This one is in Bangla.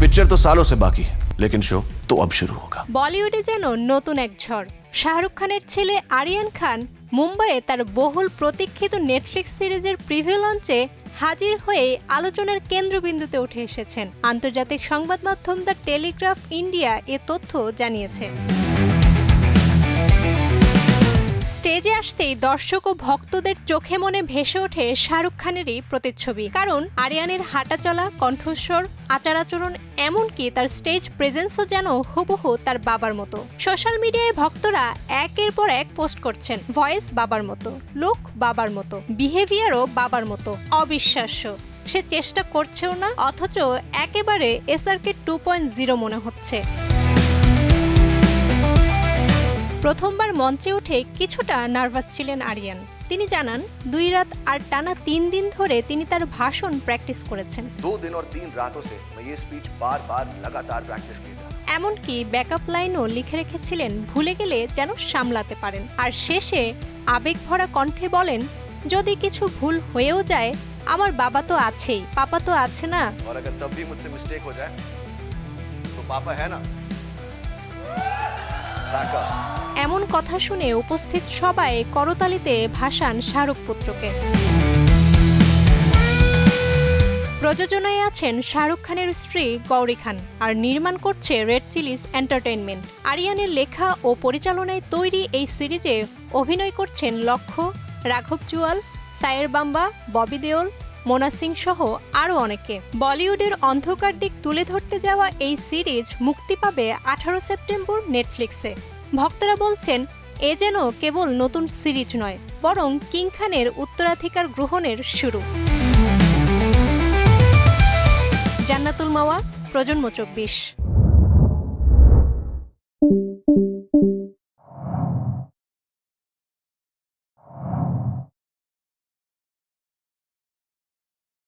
पिक्चर तो सालों से बाकी है, लेकिन शो तो अब शुरू होगा। বলিউডে যেন নতুন এক ঝড়। শাহরুখ খানের ছেলে আরিয়ান খান মুম্বাইয়ে তার বহুল প্রতীক্ষিত নেটফ্লিক্স সিরিজের প্রিভিউ লঞ্চে হাজির হয়ে আলোচনার কেন্দ্রবিন্দুতে উঠে এসেছেন। আন্তর্জাতিক সংবাদ মাধ্যম দ্য টেলিগ্রাফ ইন্ডিয়া এ তথ্য জানিয়েছে। স্টেজে আসতেই দর্শক ও ভক্তদের চোখে মনে ভেসে ওঠে শাহরুখ খানেরই প্রতিচ্ছবি। কারণ আরিয়ানের হাঁটাচলা, কণ্ঠস্বর, আচার আচরণ, এমনকি তার স্টেজ প্রেজেন্সও যেন হুবহু তার বাবার মতো। সোশ্যাল মিডিয়ায় ভক্তরা একের পর এক পোস্ট করছেন, ভয়েস বাবার মতো, লুক বাবার মতো, বিহেভিয়ারও বাবার মতো। অবিশ্বাস্য, সে চেষ্টা করছেও না, অথচ একেবারে SRK 2.0 মনে হচ্ছে। প্রথমবার মঞ্চে উঠে কিছুটা নার্ভাস ছিলেন আরিয়ান। তিনি জানান 2 রাত আর টানা 3 দিন ধরে তিনি তার ভাষণ প্র্যাকটিস করেছেন। 2 दिन और 3 रातों से मैं ये स्पीच बार-बार लगातार प्रैक्टिस की था। এমনকি ব্যাকআপ লাইনও লিখে রেখেছিলেন ভুলে গেলে যেন সামলাতে পারেন। আর শেষে আবেগভরা কণ্ঠে বলেন, যদি কিছু ভুল হয়েও যায় আমার বাবা তো আছেই, পাপা তো আছে না। और अगर तब भी मुझसे मिस्टेक हो जाए तो पापा है ना। बैकअप। এমন কথা শুনে উপস্থিত সবাই করতালিতে ভাসান শাহরুখ পুত্রকে। প্রযোজনায় আছেন শাহরুখ খানের স্ত্রী গৌরী খান, আর নির্মাণ করছে রেড চিলিজ এন্টারটেইনমেন্ট। আরিয়ানের লেখা ও পরিচালনায় তৈরি এই সিরিজে অভিনয় করছেন লক্ষ্য, রাঘব জুয়াল, সায়ের বাম্বা, ববি দেওল, মোনা সিং সহ আরও অনেকে। বলিউডের অন্ধকার দিক তুলে ধরতে যাওয়া এই সিরিজ মুক্তি পাবে 18 সেপ্টেম্বর নেটফ্লিক্সে। ভক্তরা বলছেন, এ যেন কেবল নতুন সিরিজ নয়, বরং কিং খানের উত্তরাধিকার গ্রহণের শুরু। জান্নাতুল মাওয়া, প্রজন্ম 24।